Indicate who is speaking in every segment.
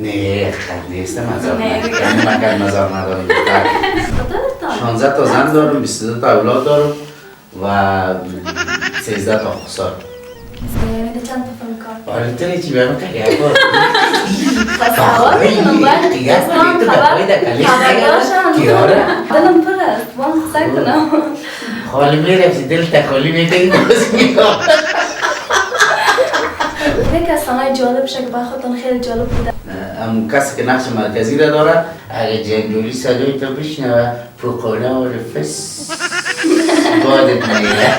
Speaker 1: نه خیلی نیستم مزار ندارم یعنی مگر مزار ندارم 16 تا زن دارم 22 تا اولاد دارم و 13 تا خسار
Speaker 2: چند تا فنکار
Speaker 1: آره تو نیچی بیانو که گه بود
Speaker 2: سوال میکنم باید دلم پر است باید خسای کنم
Speaker 1: خالی میرفتی دل تخالی میکنی بازی میکنم
Speaker 2: یک از سنای جالب شد که با خودتون خیلی جالب بوده
Speaker 1: کسی که نقش مرکزی را داره اگه جنگولی صدای تو بشنوه پروکولا و رفس بادت میگه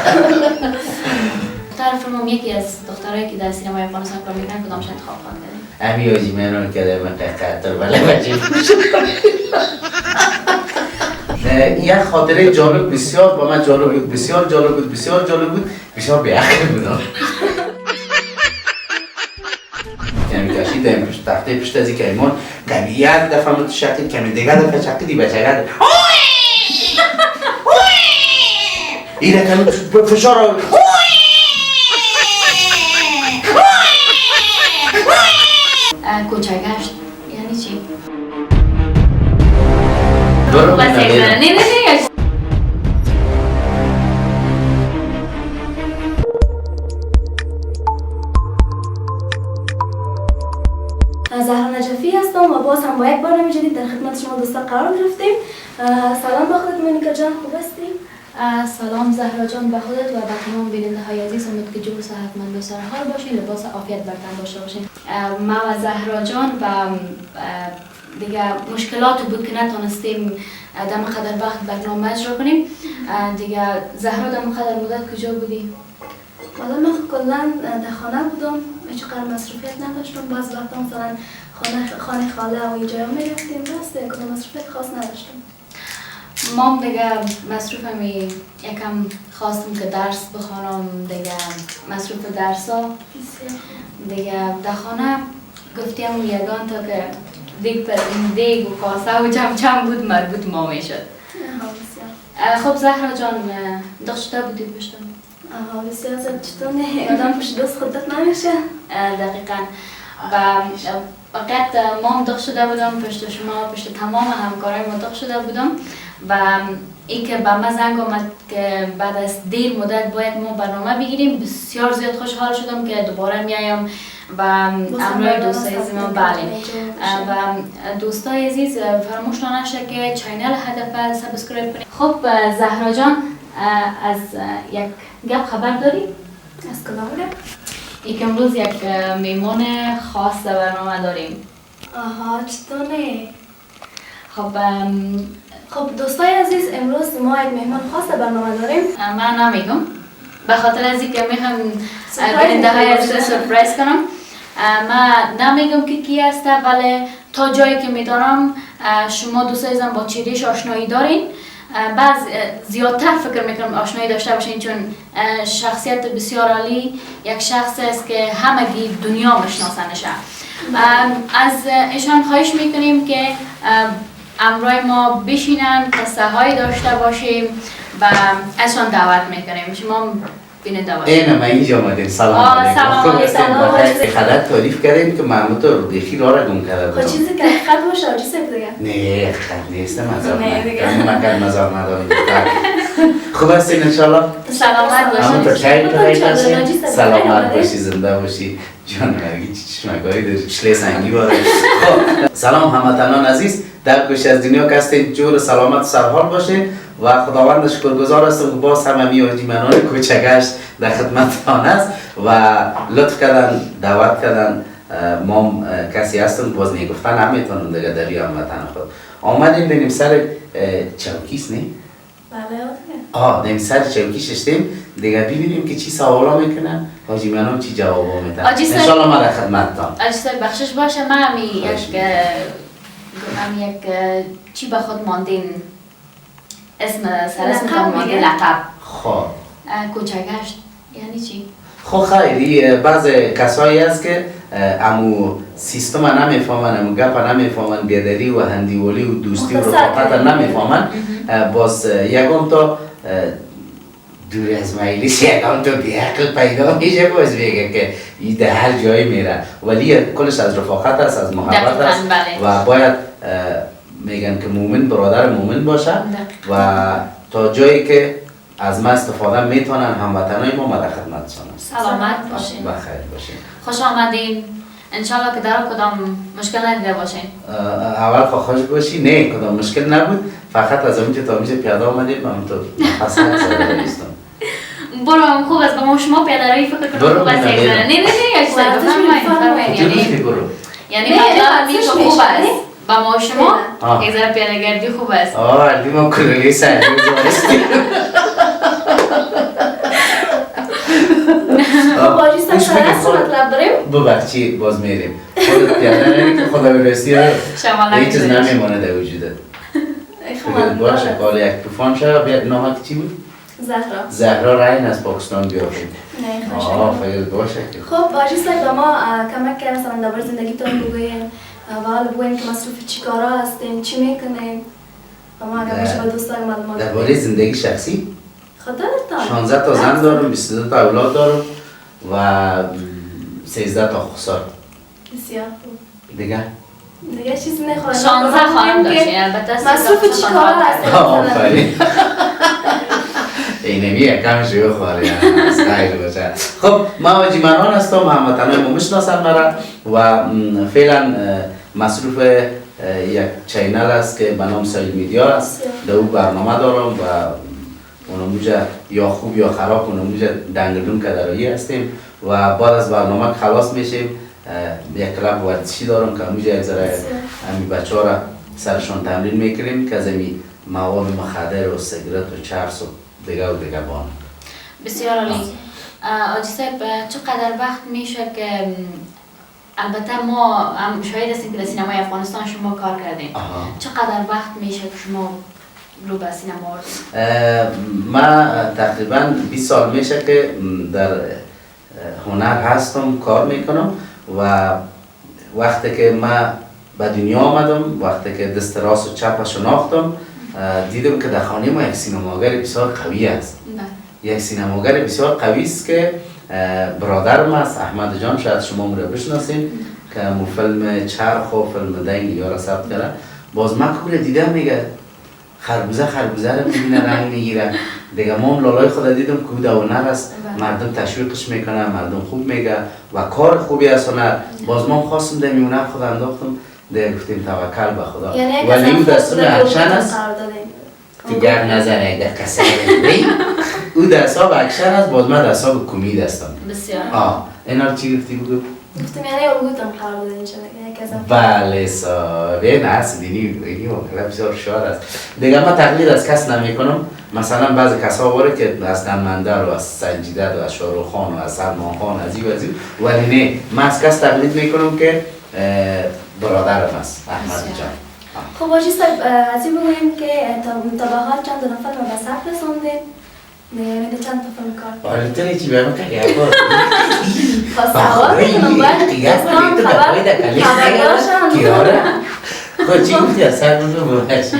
Speaker 3: دختر فیلمم یکی از دخترایی که در سینمای افغانستان کار میکنن کدامش انتخاب خواهد
Speaker 1: امی آجی منو کرده من قطر بله بچه یک خاطره جالب بسیار با من جالب بود بسیار جالب بود بسیار بی‌عقل بودم کمی کشیدم پشت تخته پشت از که ایمان کمی یک دفعه متشکل کمی دیگه دفعه چکیدی بچه گرد اینه کمی فشار آورد
Speaker 3: کوچگشت یعنی چی؟
Speaker 1: دارم
Speaker 3: نه
Speaker 2: زهرا نجفی هستم و باز هم با یک برنامه جدید در خدمت شما دوستان قرار گرفتیم سلام به خودت مونیکا جان خوب هستی؟
Speaker 3: سلام زهرا جان به خودت و به تمام بیننده های عزیز امید که جور صحتمند و سرحال باشین لباس عافیت بر تن داشته باشین ما و زهرا جان و دیگه مشکلات بود که نتونستیم دم قدر وقت برنامه اجرا کنیم دیگه زهرا دم قدر مدت کجا بودی؟
Speaker 2: حالا من کلا در خانه بودم هیچقدر مصروفیت نداشتم بعض وقتا مثلا خانه خاله و اینجا میرفتیم بس کدام مصروفیت خاص نداشتم
Speaker 3: ما دیگه مصروفمی یکم خواستم که درس بخوانم دیگه مصروف درسا دیگه در خانه گفتیم یگان تا که دیگ و کاسه و چم بود مربوط ما میشد خب زهرا جان داشته بودی پشتم
Speaker 2: بسیار زد چطور نه آدم پشت دست خودت نمیشه
Speaker 3: دقیقا و فقط ما هم دخ شده بودم پشت شما پشت تمام همکارای ما دخ شده بودم و این که به ما زنگ آمد که بعد از دیر مدت باید ما برنامه بگیریم بسیار زیاد خوشحال شدم که دوباره میایم و امروی دوستای عزیز ما بله و دوستای عزیز فراموش نشه که چینل هدف سابسکرایب کنید خب زهرا جان از یک گپ خبر داری؟
Speaker 2: از کدام گپ؟
Speaker 3: یک امروز یک میمون خاص در برنامه داریم
Speaker 2: آها چطور نه؟ خب دوستای عزیز امروز ما یک مهمان خاص در برنامه داریم
Speaker 3: من نمیگم به خاطر از اینکه میخوام بیننده های عزیز سرپرایز کنم من نمیگم که کی هسته ولی تا جایی که میدارم شما دوستای عزیزم با چهرهش آشنایی دارین بعض زیادتر فکر میکنم آشنایی داشته باشین چون شخصیت بسیار عالی یک شخص است که همگی دنیا میشناسنشه از ایشان خواهش میکنیم که امروی ما بشینن قصه هایی داشته باشیم و ازشان دعوت میکنیم شما بیننده باشیم
Speaker 1: اینه ما اینجا آمدیم سلام علیکم خدر تعریف کردیم که محمود رو دیخی را گم کرده
Speaker 2: خب چیزی که خط باشه و چیزی دیگه
Speaker 1: نه خط نیست مزار ندارم مگر مزار ندارم خوب هستین انشالله
Speaker 3: سلامت باشید
Speaker 1: همون تا چای پرایت هستین سلامت باشی زنده باشی جان مرگی چشمکایی داری چله سنگی باره خب سلام هموطنان عزیز در گوشه از دنیا که هستین جور سلامت سرحال باشین و خداوند شکرگزار هستم که باز هم همی آجیمنان کوچگشت در خدمتتان است و لطف کردن دعوت کردن ما کسی هستم باز نگفتن هم میتونم دیگه در ریان وطن خود آمدیم بینیم سر چوکیست نه؟
Speaker 2: بله
Speaker 1: نیم سر چوکیش شدیم دیگه ببینیم که چی سوالا میکنن حاجی منم چی جوابا میدن انشالله ما در خدمتتان
Speaker 3: آجی بخشش باشه من همی یک چی به خود ماندین اسم سرسم ماندین لقب
Speaker 1: خب
Speaker 3: کوچگشت یعنی چی؟
Speaker 1: خب خیلی بعض کسایی هست که امو سیستم نمیفهمن امو گپ نمیفهمن بیادری و هندیولی و دوستی و رفاقت نمیفهمن باز یکم تا دور از مجلس یکم تو بیعقل پیدا میشه باز بگه که این در هر جایی میره ولی کلش از رفاقت است از محبت است و باید میگن که مومن برادر مومن باشه و تا جایی که از ما استفاده میتونن هموطنای ما در خدمتشان
Speaker 3: سلامت باشین
Speaker 1: و خیر باشین.
Speaker 3: خوش آمدین. انشالله که در کدام مشکل ندیده باشین.
Speaker 1: اول خوش باشی نه کدام مشکل نبود فقط از اونجا تا میشه پیاده آمدیم من تو حسن زده نیستم.
Speaker 3: برو خوب است با ما شما پیاده روی فکر کنم خوب است یک زنه نه یعنی مطلب میشه خوب است با ما شما یک ذره پیاده گردی خوب است.
Speaker 1: اردی ما کلولی سنجی زارستی
Speaker 2: باجی سرست مطلب بریم؟
Speaker 1: ببخشی باز میریم خودت پیاده نمی که خدا برسی هیچ چیز نمیمانه در وجودت باشه کال یک توفان شد نامه چی بود؟ زهرا راین از پاکستان بیاریم
Speaker 2: نه خوشه
Speaker 1: فکر باشه
Speaker 2: خب باجی سر با ما کمک کرد مثلا درباره زندگیتون بگوین و حالا بگوین که مصروف چی کارا هستین چی میکنین و ما اگر میشه با دوستای معلومات
Speaker 1: درباره زندگی شخصی
Speaker 2: خودتان
Speaker 1: 16 تا زن دارم 22 تا اولاد دارم و 13 تا خسار
Speaker 2: بسیار خوب
Speaker 1: دیگه
Speaker 2: چیزی نخواهد
Speaker 3: 16 خانم داشتین البته
Speaker 2: مصروف چی کارا هستین
Speaker 1: آفرین اینمی یکم شو خواره از خیر باشه خب ما وجیمانان هستم هموطنای ما میشناسن مرا و فعلا مصروف یک چینل است که به نام سایل میدیا است در او برنامه دارم و اونموجه یا خوب یا خراب اونموجه دنگلون کدرایی هستیم و بعد از برنامه خلاص میشیم یک کلاب ورزشی دارم که اونموجه یک ذره همی بچه ها را سرشان تمرین میکنیم که از همی مواد مخدر و سیگرت و چرس و دیگه بان
Speaker 3: بسیار عالی. آجی صاحب چقدر وقت میشه که البته ما هم شاهد هستیم که در سینمای افغانستان شما کار کردیم چقدر وقت میشه که شما رو به سینما آردیم؟
Speaker 1: ما تقریبا 20 سال میشه که در هنر هستم کار میکنم و وقتی که ما به دنیا آمدم وقتی که دست راست و چپ شناختم دیدم که در خانه ما یک سینماگر بسیار قوی است یک سینماگر بسیار قوی است که برادرم است احمد جان شاید شما رو بشناسین که مو فیلم چرخ و فیلم دنگ یا را ثبت کرده باز من که دیدم میگه خربوزه رو میبینه رنگ میگیره دیگه ما هم لالای خدا دیدم که او هنر است مردم تشویقش میکنه مردم خوب میگه و کار خوبی است هنر باز ما خواستم در میونه خدا انداختم دیگه گفتیم توکل به خدا ولی او دستور اکشن است که گر نزنه در کسر او در حساب اکشن است باز من در حساب کمید هستم
Speaker 3: بسیار
Speaker 1: اینا چی گفتی بگو؟
Speaker 2: گفتم یعنی الگوتان قرار دادین چه
Speaker 1: بله ساره نه اصل اینی واقعا بسیار شعار است دیگه من تقلید از کس نمی کنم مثلا بعضی کسا واره که از دنمندر و از سنجیدت و از شاروخ خان و از سلمان خان از این و از این ولی نه من از کس تقلید می کنم که برادرم است احمد جان
Speaker 2: خب باجی صاحب از این بگویم که تا به حال چند نفر رو به ثبت رسوندین یعنی چند تا فیلم کار
Speaker 1: آره تو نیچی بهم کاری اکبر
Speaker 2: سوال میکنم باید دستان خبرداشم
Speaker 1: خود چی گفتی از سر رو ببخشی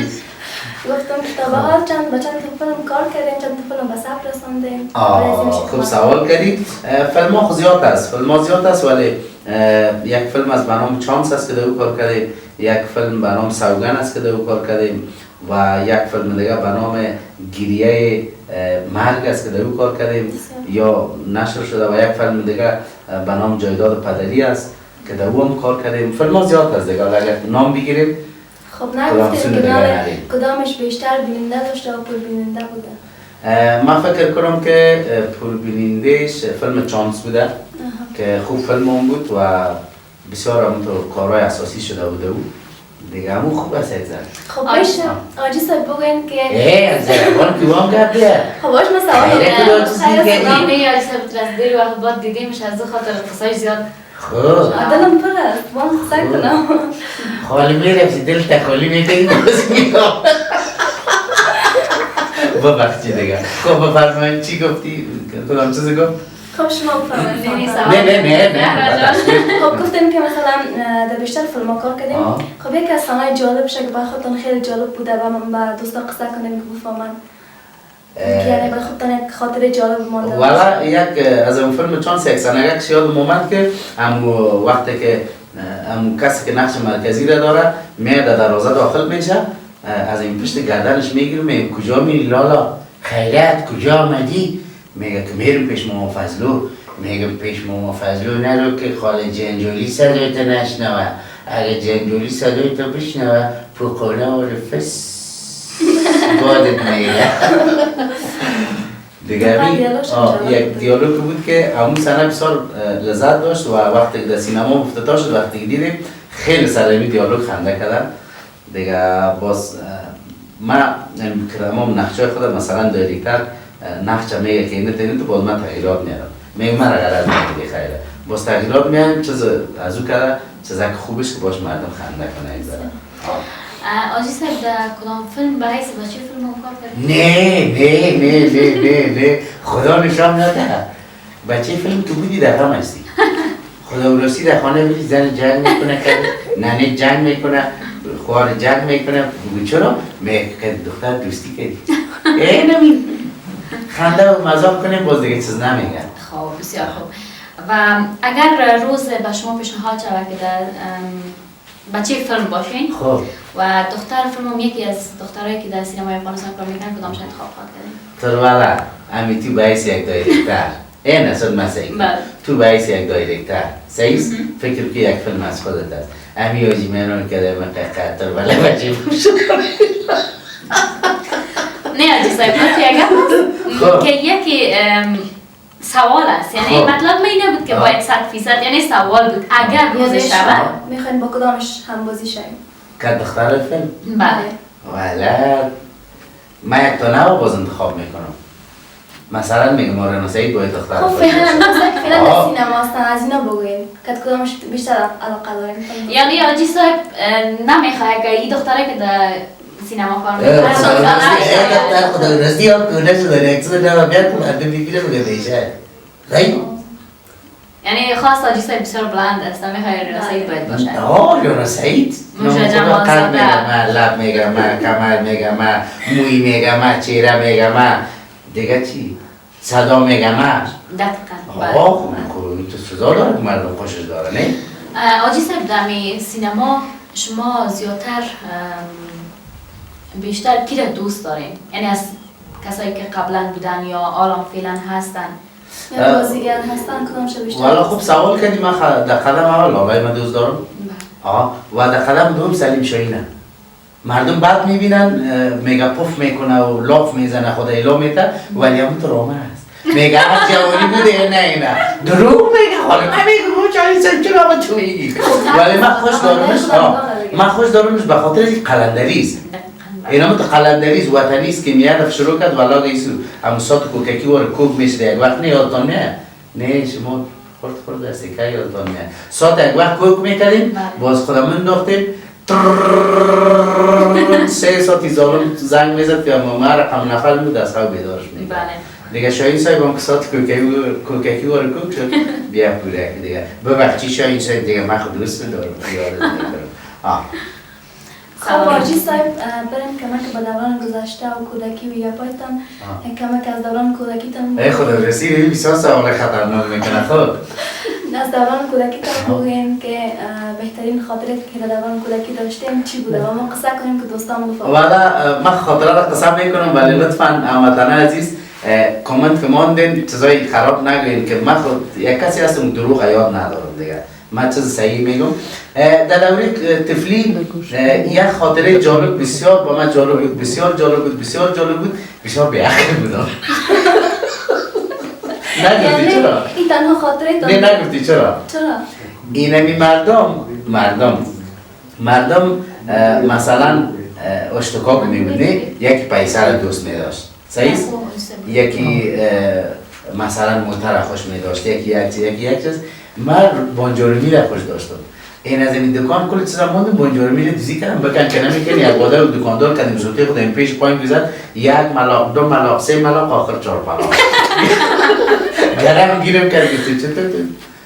Speaker 2: گفتم که تا به حال چند تا فیلم کار کردیم چند تا فیلم به ثبت رسوندیم
Speaker 1: خوب سوال کردی فیلم ها زیاد است ولی یک فیلم از بنام چانس است که در او کار کردیم یک فیلم به نام سوگن است که در او کار کردیم و یک فیلم دیگه به نام گریه مرگ است که در او کار کردیم یا نشر شده و یک فیلم دیگه به نام جایداد پدری است که در او هم کار کردیم فیلم ها زیاد است دیگه اگر نام بگیریم
Speaker 2: خب نگفتیم که کدامش بیشتر بیننده داشته و پر بیننده بوده
Speaker 1: من فکر کنم که پربینندهش فیلم چانس بوده که خوب فیلم هم بود و بسیار همونطور کارهای اساسی شده بوده او دیگه همون خوب است یک زن
Speaker 2: خب باشه آجی صاحب بگوین که
Speaker 1: از زربان کیوام گفت بیا
Speaker 2: خب باش ما سوال
Speaker 3: نه آجی صاحب ترسدیل وقت بعد دیدیمش از خاطر قصهش زیاد
Speaker 1: خوب
Speaker 2: دلم پر است ما سعی کنم
Speaker 1: خالی میرفتی دل تکالی میکنی باز میگم ببخشی دیگه خب بفرمایید چی گفتی؟ کدام چیزی گفت؟
Speaker 2: خب شما بفرمایید
Speaker 1: نه
Speaker 2: خب گفتیم که مثلا در بیشتر فیلم ها کار کردیم خب یک از سنهای جالب شه که برای خودتان خیلی جالب بوده و من با دوستا قصه کنیم که بفهمن یعنی به خودتان خاطر جالب مانده
Speaker 1: والا یک از اون فیلم چانس یک سنگک یادم اومد که وقتی که کسی که نقش مرکزی را داره میاد در دروازه داخل میشه، از این پشت گردنش میگیره، میگه کجا میری لالا؟ خیرت کجا آمدی؟ میگه که میرم پیش ماما فضلو. میگه پیش ماما فضلو نرو که خاله جنجولی صدایت نشنوه، اگه جنجولی صدایت بشنوه پوکانه و رفس بادت میگه. دیگه یک دیالوگ بود که همون سنه بسیار لذت داشت و وقتی در سینما افتتاح شد وقتی دیدیم خیلی سر دیالوگ خنده کردن. دیگه باز من تمام نقشه خودم مثلا دایرکتر نقشه میگه که اینه تو باز من تغییرات میارم، میگه من را غلط میگه خیره باز تغییرات میارم، چیز از او کرده چیز خوبش که باش مردم خنده کنه ایزاره.
Speaker 3: آجی صاحب در کدام فیلم به حیث بچه فیلم کار کردی؟
Speaker 1: نه خدا نشان نده. بچه فیلم تو بودی در هم هستی. خدا ورسی در خانه بودی زن جنگ میکنه که ننه جنگ میکنه، خوار جنگ میکنه، بگو چرا؟ میگه که دختر دوستی کردی. نمین خنده و مذاق کنیم باز دیگه چیز نمیگن.
Speaker 3: خب بسیار خوب. و اگر روز به شما پیشنهاد شود که در بچه فیلم باشین
Speaker 1: خب
Speaker 3: و دختر فیلم هم یکی از دخترایی که در سینمای افغانستان کار میکنن کدامش انتخاب خواهد کردین؟
Speaker 1: تو والا امی تو باعث یک دایرکتر این اصلا مسئله تو باعث یک دایرکتر سعیس فکر که یک فیلم از خودت است امی آجی منو کرده من قطر والا بچه
Speaker 3: نه آجی صاحب اگر که یکی سوال است، یعنی مطلب می نبود که باید 100% یعنی سوال بود اگر روز شود
Speaker 2: میخواین با کدامش هم بازی شویم؟
Speaker 1: که دختر فیلم؟
Speaker 3: بله
Speaker 1: والا من یک تا نو باز انتخاب میکنم. مثلا میگم مارنا سعید باید دختر
Speaker 2: خب فعلا در سینما هستن از اینا بگوین که کدامش بیشتر علاقه داریم.
Speaker 3: یعنی آجی صاحب نمیخواه که این دختره که در سینما کار میکنه
Speaker 1: خدا راستی ها کنه شده ریکسون نما بیاد که مردم بگیره بگه بیشه خیلی؟
Speaker 3: یعنی خواست آجی صاحب بسیار بلند است میخواه ریانا سعید باید باشه.
Speaker 1: ریانا سعید؟
Speaker 3: موشه جمال زاده
Speaker 1: لب میگم کمر میگم موی میگم چهره میگم دیگه چی؟ صدا میگم
Speaker 3: دقیقا
Speaker 1: آه تو سزا داره که مردم خوشش داره نه؟
Speaker 3: آجی صاحب در سینما شما زیادتر بیشتر کی را دوست دارین؟ یعنی از کسایی که قبلا بودن یا الان فعلا هستن؟
Speaker 2: یا بازیگر هستن کدامش بیشتر؟
Speaker 1: والا خوب سوال کردی من در قدم اول لالای من دوست دارم و در قدم دوم سلیم شاهینه. مردم بعد میبینن میگه پف میکنه و لاف میزنه خدا ایلا میته ولی همون تو رامه هست میگه هر جوانی بوده نه دروغ میگه حالا من میگه چایی سن چرا با تو میگی ولی من خوش دارمش به خاطر این قلندریست. اینا تو قلندریست وطنیست که میاد شروع کرد والا گیسو همون سات کوککی وار کوک میشه یک وقت نه یادتان نه شما خورد دستی که یادتان نه سات یک وقت کوک میکردیم باز خودمون انداختیم 3 ساعتی زالون زنگ میزد که ما رقم نفر بود از خواب بیدارش میکرد. دیگه شاهین صاحب هم که ساعت کوککی وار کوک شد بیا پوره دیگه ببخشی شاهین صاحب دیگه من خود دوست دارم یادت نمیکنم.
Speaker 2: خب آجی صاحب بریم کمک با دوران گذشته و کودکی و گپایتان کمک از دوران کودکیتان
Speaker 1: ای خدا رسی ببین بسیار سوال خطرناک میکنه خود
Speaker 2: از دوران کودکیتان بگوین که بهترین خاطره که در دوران کودکی داشتیم چی بوده و ما قصه کنیم که دوستان بفهمن.
Speaker 1: والا من خاطره را قصه میکنم ولی لطفاً هموطنان عزیز کامنت که ماندین چیزای خراب نگوین که من خود یک کسی هستم دروغ یاد ندارم دیگه من چیز صحیح میگم. در دوره طفلی یک خاطره جالب بسیار با من جالب بود بسیار جالب بود بسیار بی‌عقل بودم. نگفتی چرا؟
Speaker 2: این تنها خاطره تو؟
Speaker 1: نه نگفتی چرا؟ اینمی مردم مثلا اشتکاک میبینه یکی پیسه را دوست میداشت صحیح؟ یکی مثلا موتر خوش میداشت یکی چیز من بانجارمی را خوش داشتم. این از این دکان کل چیزا موندم بانجارمی را دیزی کردم بکن که نمیکنی یک باده و دکاندار کردیم زوتی خود این پیش پایین بیزد 1 ملاق 2 ملاق 3 ملاق آخر 4 ملاق گرم گیرم کرد گفتی چطور تو؟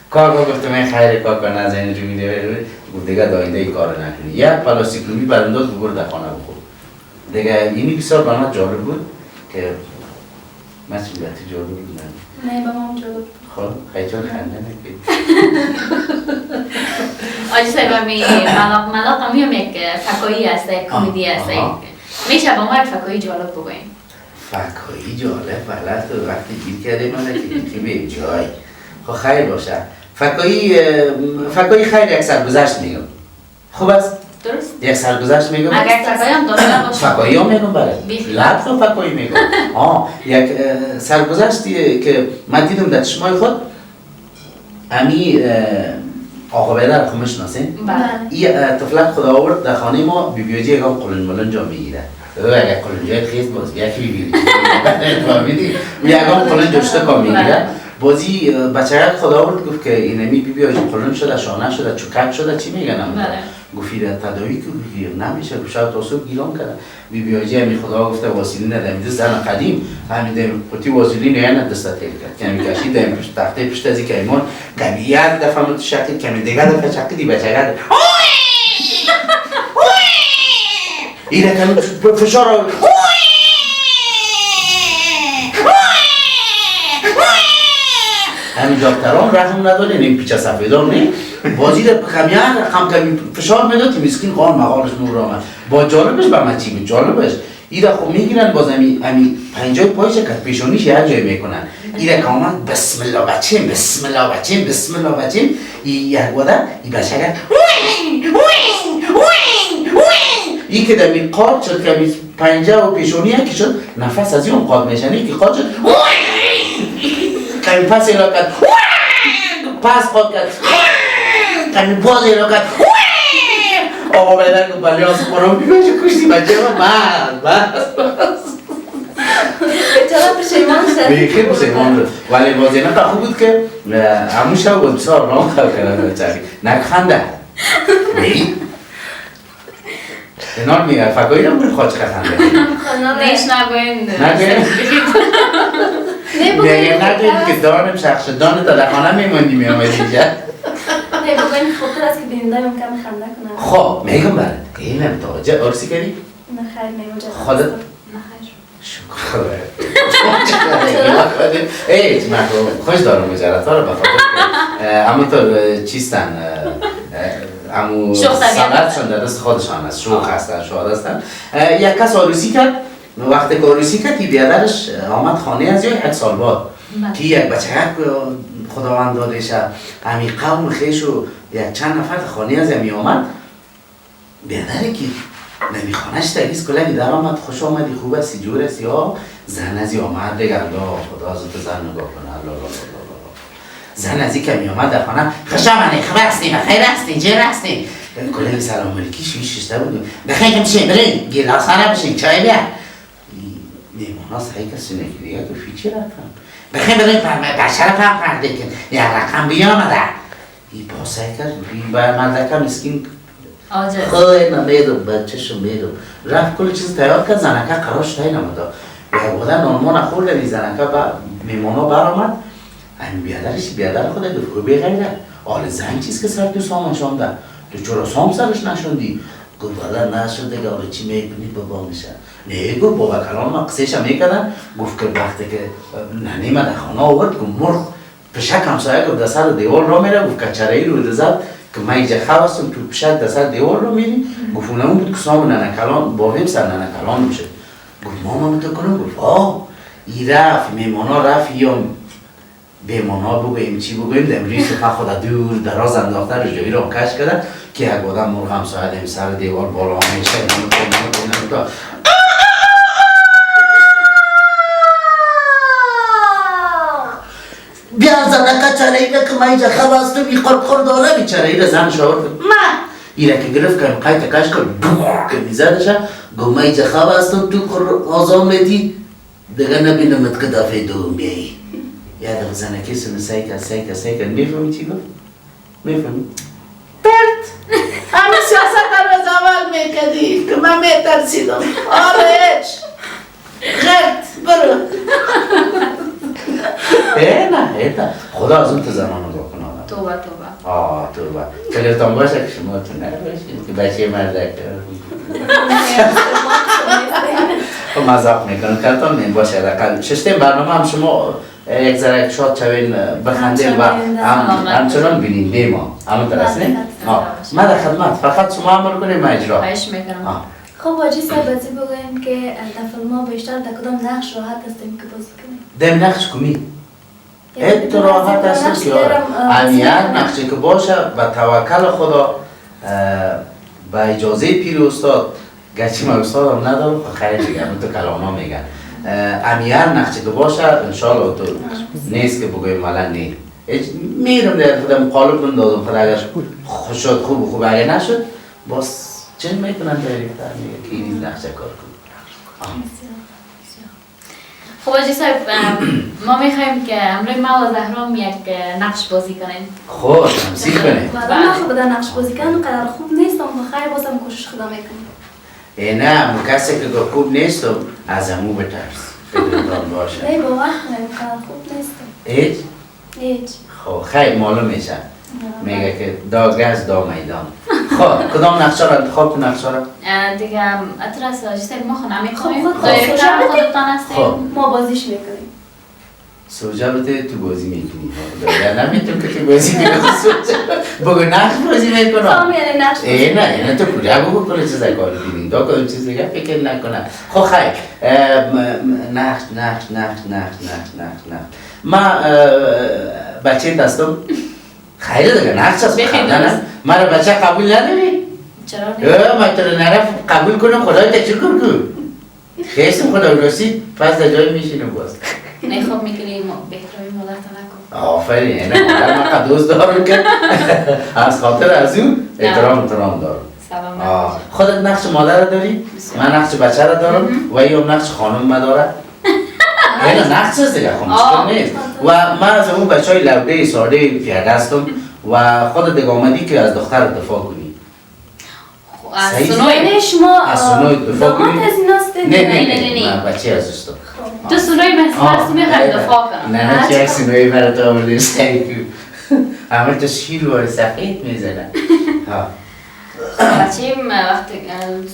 Speaker 1: کاکا گفتم این خیلی کاکا نزنی جو میده گفت دیگه داینده ای کار نکنی یک پلاستیک رومی برانداز ببر در خانه بخور دیگه اینی بسیار برای جالب بود که من چی به تو جالب بودم؟
Speaker 2: نه با ما جالب.
Speaker 1: خب خیلی خنده نکید.
Speaker 3: آجی صاحب می ملاق هم یک فکایی است، یک کمدی است. میشه با ما فکایی جالب بگوییم.
Speaker 1: فکایی جالب بله تو وقتی گیر کرده من که به جای. خب خیر باشه. فکایی خیر یک سرگذشت میگم. خوب است؟
Speaker 3: درست؟
Speaker 1: یک سرگذشت میگم.
Speaker 3: اگر فکایی هم داشته باشه.
Speaker 1: فکایی هم میگم بله. لطف و فکایی میگم. یک سرگذشتی که من دیدم در چشمای خود امی آقا بیدر خو میشناسین؟
Speaker 3: بله.
Speaker 1: این طفلک خدا آورد در خانه ما بیبیوجی یکم قلن ملنجا میگیره. اگر قلنجای خیز باز یکی بیبیوجی فهمیدی؟ یکم قلنج جشته کام میگیره. بازی بچه خدا آورد گفت که اینمی بیبیوجی قلن شده، شانه شده، چوکک شده، چی میگن؟ گفت تداوی که نمیشه شاید تا صبح گیران کنه بیبیوجی همی خدا گفته واسیلین دمیده زن قدیم همین دم قطی واسیلین یعنی دسته تیل کرد کمی کشید دم پشت تخته پشت از که ایمان کمی یک دفعه متشکل کمی دیگر دفعه شکلی بچه گرد اینه کمی فشار آورد همین دکتران رحم ندارن این پیچه سفیدان نه بازی رو کمیان کمی فشار میداد که مسکین قان مقالش نور آمد با جالبش به من چی بود جالبش ایره خب میگیرن باز امی پنجای پایش کت پیشونیش یه جای میکنن ایره که آمد بسم الله بچیم بسم الله بچیم بسم الله بچیم یک وده این بچه کرد این که در این قاد شد که پنجه و پیشونی که شد نفس از این قاد میشنی که قاد شد کمی پس ایلا کرد پس قاد کرد کمی باز ایلا کرد آقا بیدر که بلیاس خورم بیمشه کشتی بچه بس
Speaker 2: بچه پشیمان شد
Speaker 1: بیخی پشیمان شد ولی بازی نقا خوب بود که همون شب بود بسیار رام خب کرده بچه نکخنده اینار میگه فکایی نمون خواهد چقدر خنده
Speaker 3: نیش نگوین
Speaker 1: نگوین که دانم شخص دانه تا در خانه میموندی میامدی اینجا
Speaker 2: نه بگوین خودتر است که بینده هم کم خنده کنم
Speaker 1: خب میگم برد اینم توجه عرصی کردی؟
Speaker 2: نه خیر میگم
Speaker 1: خودت؟
Speaker 2: نه خیر
Speaker 1: شکر خدا ای من خوش دارم مجرد ها رو بخاطر که همونطور چیستن همون سنتشون در دست خودشان است شوخ هستن شاد هستن یک کس آروسی کرد وقتی که آروسی کرد تی بیادرش آمد خانه از یک سال بعد که یک بچه خداوند دادش همی قوم خیش و یک چند نفر خانه از همی آمد بیادره که نمی خانهش تگیز کلنی در آمد خوش آمدی خوب هستی جور هستی ها زن ازی آمد دیگر خدا ازت زن نگاه کنه زن ازی که می آمد در خانه خوش آمدی خوب هستی بخیر هستی جور هستی کلنی سلام علیکی شیشته بود بخیر کمشین برین گیلاس ها نبشین چای بیار میمونا سعی کسی نگیریه تو فیچی رفتم بخیر برین بچه رو فهم کرده که یک رقم بیامده ای باسه کرد این باید مردکه مسکین خیلی نمیدو بچهشو میدو رفت کل چیز تیار کرد زنکه قراش تایی نمودا یک بودن نانمان خورد لی زنکه میمونا برآمد این بیادر خدا گفت بی غیره آل زن چیز که سر تو سام نشانده تو چرا سام سرش نشاندی گفت والا نشده که آره چی میکنی بابا میشه نه گفت بابا کلان ما قصهش هم میکردن گفت که وقتی که ننیمه در خانه آورد گفت مرغ پشک همسایه گفت در سر دیوار را میره گفت کچره ای رو دزد که من اینجا خواستم تو پشک در سر دیوار را میری گفت اونمون بود که سام ننکلان باویم سر ننکلان میشه گفت ماما تو کنم گفت آه ای رفت میمانا رفت یا بیمانا بگویم چی بگویم دمری سفه خدا دور دراز انداخته رو جایی را کش کرده که یک آدم مرغ همسایه دیم سر دیوار بالا همیشه نمو بیا زنکه چره ایره که من اینجا خواستم ای قرقر داره بیچره ایره زن شاورد من ایره که گرفت که قیت کش کرد که میزدش گو من اینجا خواستم تو آزام میدی دیگه نبینمت که دفعه دوم بیایی یادم زنکه سنو سیکه میفهمی چی گفت؟ میفهمی؟ پرت همه سیاست در از اول میکدی که من میترسیدم آره غرد برو نه خدا از اون تو زمان رو بکنه
Speaker 3: توبه
Speaker 1: توبه تلفتان باشه که شما تو نباشید که بچه مردک خب مذاق میکنم کلتان می باشه رقم ششتیم برنامه هم شما یک ذره شاد شوین بخندیم و همچنان بیننده ما همون درست نه؟ ما در خدمت فقط شما امر کنیم ما اجرا
Speaker 3: خواهش میکنم.
Speaker 2: خب واجی صاحب بازی بگویم که در فیلم ها بیشتر در کدام نقش راحت هستیم که بازی کنیم؟
Speaker 1: دم نقش کمی ات راحت هست که امیت نقشی که باشه با توکل خدا با اجازه پیر استاد گرچه ما استاد هم ندارم خیلی دیگه تو کلام ها میگن امیت نقشی که باشه انشاءالله تو نیست که بگویم ولی نه میرم در خودم قالب بندازم خدا اگر خوش شد خوب اگر نشد باز چه میکنن دایرکتر میگه که این نقشه کار کنم.
Speaker 3: خب آجی صاحب ما میخوایم که امروز ما و زهرام یک نقش بازی کنیم.
Speaker 1: خب تمثیل کنیم.
Speaker 2: من خب در نقش بازی کنم قدر خوب نیستم و خیلی بازم کوشش خدا میکنم.
Speaker 1: نه کسی که خوب نیستم از امو بترس بدون باشه.
Speaker 2: نه باور کنم قدر خوب نیستم. هیچ.
Speaker 1: خب خیلی معلوم میشه. میگه که دا گز دا میدان. خب کدام نقشه را انتخاب کنم نقشه را؟
Speaker 3: دیگه اترس آجی صاحب ما خونه میکنیم. دایرکتر خودتان هستیم.
Speaker 2: ما بازیش میکنیم.
Speaker 1: سوجا بده تو بازی میکنی. نمیتونم که تو بازی میکنی. بگو نقش بازی میکنم.
Speaker 2: خب یعنی نقش بازی.
Speaker 1: نه تو کجا بگو کنه چیز کار ببینیم. دا کدام چیز دیگه فکر نکنه. خب خیلی نقش. ما بچه دستم خیلی دیگه نقش هست بخیدن مرا بچه قبول نداری؟
Speaker 3: چرا؟
Speaker 1: ما تو نرف قبول کنم خدای تکچه کن خیستم خدا رسید پس در جای میشینم باز
Speaker 3: نه خب میکنی بهترمی مادرتا نکن
Speaker 1: آفرین نه مادر من قدوز دارم که از خاطر از اون احترام دارم خودت نقش مادر داری؟ من نقش بچه را دارم و ایم نقش خانم ما داره اینه نقش هست دیگه خب مشکل نیست و من از اون بچه های لوده ساده پیاده هستم و خودت دیگه آمدی که از دختر دفاع کنی
Speaker 3: از سنوی
Speaker 2: شما
Speaker 1: از سنوی دفاع کنی
Speaker 2: داماد از این هسته؟
Speaker 1: نه من بچه از استم
Speaker 3: تو سنوی بس میخواد دفاع کنم
Speaker 1: نه چه یک سنوی برای تو آورده سعی همه تو شیر وارد سفید میزنن
Speaker 3: بچه‌یم وقتی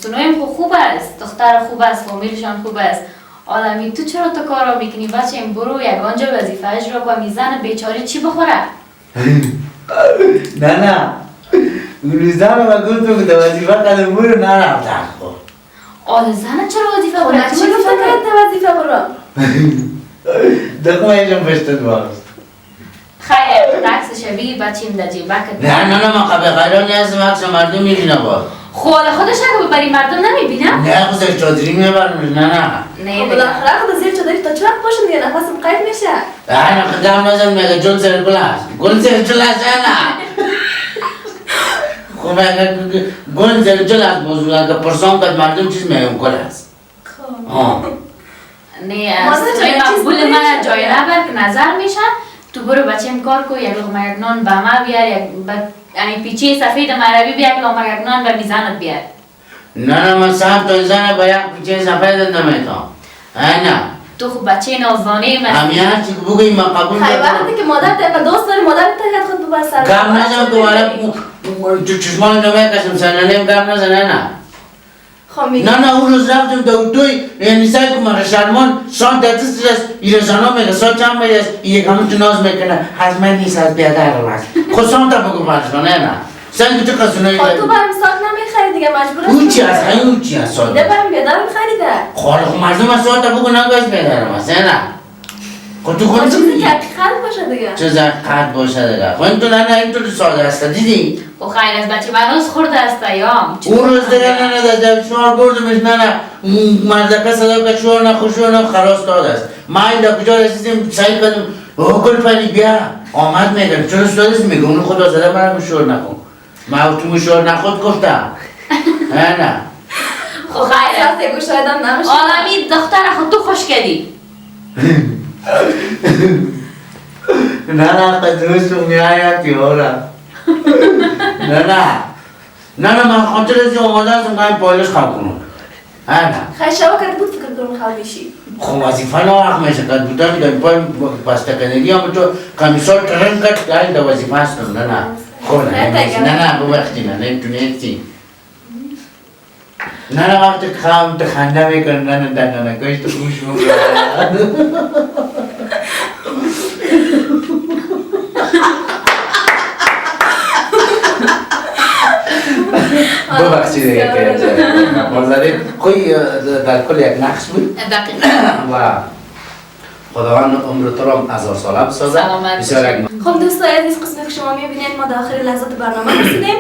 Speaker 3: سنویم خوب است دختر خوب است فامیلشان خوب است آدمی تو چرا تو کارا میکنی بچه‌م برو یک آنجا وظیفه اجرا کن میزنه بیچاره چی بخوره
Speaker 1: نه اون زن و گفتم که وظیفه قدم برو نرفتن
Speaker 3: خب زن چرا وظیفه
Speaker 2: برو؟ چی گفته که وظیفه برو؟
Speaker 1: دقیقا ایجام پشتت باست
Speaker 3: خیلی رقص شبیه بچه‌م در جیبه کد
Speaker 1: نه من قبل غیران نیستم عکس مردم میبینم باز
Speaker 3: خود خودش اگه ببری مردم نمیبینم؟
Speaker 1: نه خود زیر چادری میبرم نه
Speaker 2: خب بالاخره خود زیر چادری تا چه وقت باشم دیگه نفسم قید میشه
Speaker 1: نه خدام نزن میگه جون زیر گل هست گل زیر جل هست نه خب اگه گل زیر جل هست بزرگ اگه پرسان کد مردم چیز میگم گل هست
Speaker 3: نه سنوی مقبول من جای نبر که نظر میشه تو برو بچه‌م کار کو یک لقمه یک نان به ما بیار یعنی پیچه سفید مروی بیا یک لقمه یک نان به میزانت بیار
Speaker 1: نه من صاحب تو زنه با یک پیچه سفید نمیتونم نه
Speaker 3: تو خب بچه نازدانه من
Speaker 1: همیان چی بگویی من قبول
Speaker 2: خیلی وقتی که مادر تا دوست داری مادر تا خود ببر سر
Speaker 1: گم نزن تو چشمان نمیکشم سننیم گم نزن نه نه اون روز رفتم دو توی یعنی سعی کنم را شرمان شان دستیست است ایره زنا میگه سان چند باید است یک همون تو ناز میکنه از من نیست از بیادر رو است خود سان تا بگو برشانه نه سعی که تو قصونه
Speaker 2: خود تو برم ساک نمیخری دیگه مجبور است
Speaker 1: اون چی است خیلی اون چی است ساده
Speaker 2: ده برم بیادر میخریده
Speaker 1: خب مردم از سان تا بگو نگوش بیادرم است نه خود تو خود
Speaker 2: چیزی که حقیقت باشه دیگه
Speaker 1: چیز حقیقت باشه دیگه خب این تو نه اینطور ساده است دیدی
Speaker 3: خب خیلی از بچه بناز خورده است یا
Speaker 1: اون روز دیگه نه در شوهر گردمش نه مردکه صدا که شوهر نخوش شوهر خلاص داده است ما این در کجا رسیدیم سعی کردیم گل پلی بیا آمد میگم چرا استادست میگم اون خدا زده برای شوهر نکن ما تو شوهر نخود گفتم نه
Speaker 2: خب خیلی از دیگه شایدم نمیشه
Speaker 3: آلامی دختر خود تو خوش کردی
Speaker 1: نه قدوست رو میاید بیارم نه من خاطر ازی آماده هستم که این پایلش خواب کنم
Speaker 2: خیلی شبا کرده بود فکر کنم خواب میشی
Speaker 1: خب وظیفه نوحق میشه که بوده که در پای بسته کنگی هم تو کمیسار ترن کرد که این در وظیفه هستم نه خب نه بو وقتی نه تو نیستی نه وقتی خم تو خنده میکنه نه دندانکایش تو گوش میکنه. ببخشید دیگه که ما زدیم خوی در کل یک نقش بود
Speaker 3: دقیقا.
Speaker 1: و خداوند عمر تو را 1000 ساله بسازه. بسیار یک
Speaker 2: خب دوستان عزیز، قسمتی که شما میبینید ما در آخر لحظات برنامه رسیدیم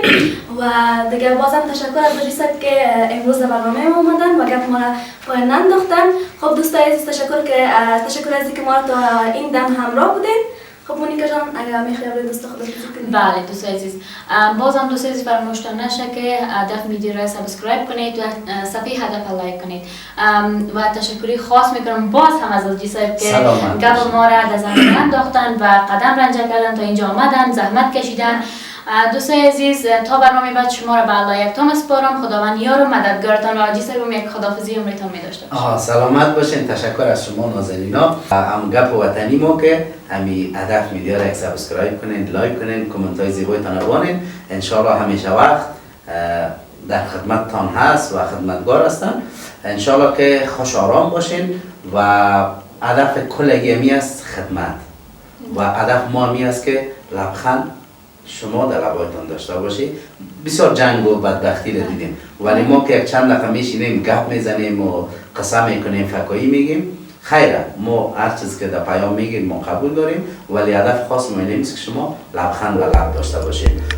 Speaker 2: و دیگه بازم تشکر از رئیست که امروز در برنامه ما اومدن و گپ ما را پایان انداختن. خب دوستان عزیز تشکر از اینکه ما را تا این دم همراه بودین. خب مونیکا جان اگر میخوای دوست خودت بگید.
Speaker 3: بله دوست عزیز، بازم دوست عزیز فراموش نشه که هدف میدیا را سابسکرایب کنید و صفحه هدف لایک کنید و تشکری خاص میکنم باز هم از الجی صاحب که گپ ما را در زمین انداختن و قدم رنجه کردن تا اینجا آمدن، زحمت کشیدن. دوستان عزیز تا برنامه بعد شما را به الله یکتا میسپارم. خداوند یار و مددگارتان و حاجی صاحب یک خداحافظی عمرتان می‌داشته باشه.
Speaker 1: سلامت باشین. تشکر از شما نازنینا. ام گپ وطنی ما که امی هدف میدیا را سابسکرایب کنین، لایک کنین، کامنت های زیبایتان روانین. ان شاء الله همیشه وقت در خدمتتان هست و خدمتگار هستن. ان شاء الله که خوش آرام باشین و هدف کلگی می است خدمت و هدف ما می است که لبخند شما در لبایتان داشته باشی. بسیار جنگ و بدبختی رو دیدیم ولی ما که یک چند دقیقه میشینیم گپ میزنیم و قصه میکنیم فکایی میگیم خیره. ما هر چیز که در پیام میگیم ما قبول داریم ولی هدف خاص ما اینه که شما لبخند و لب داشته باشید.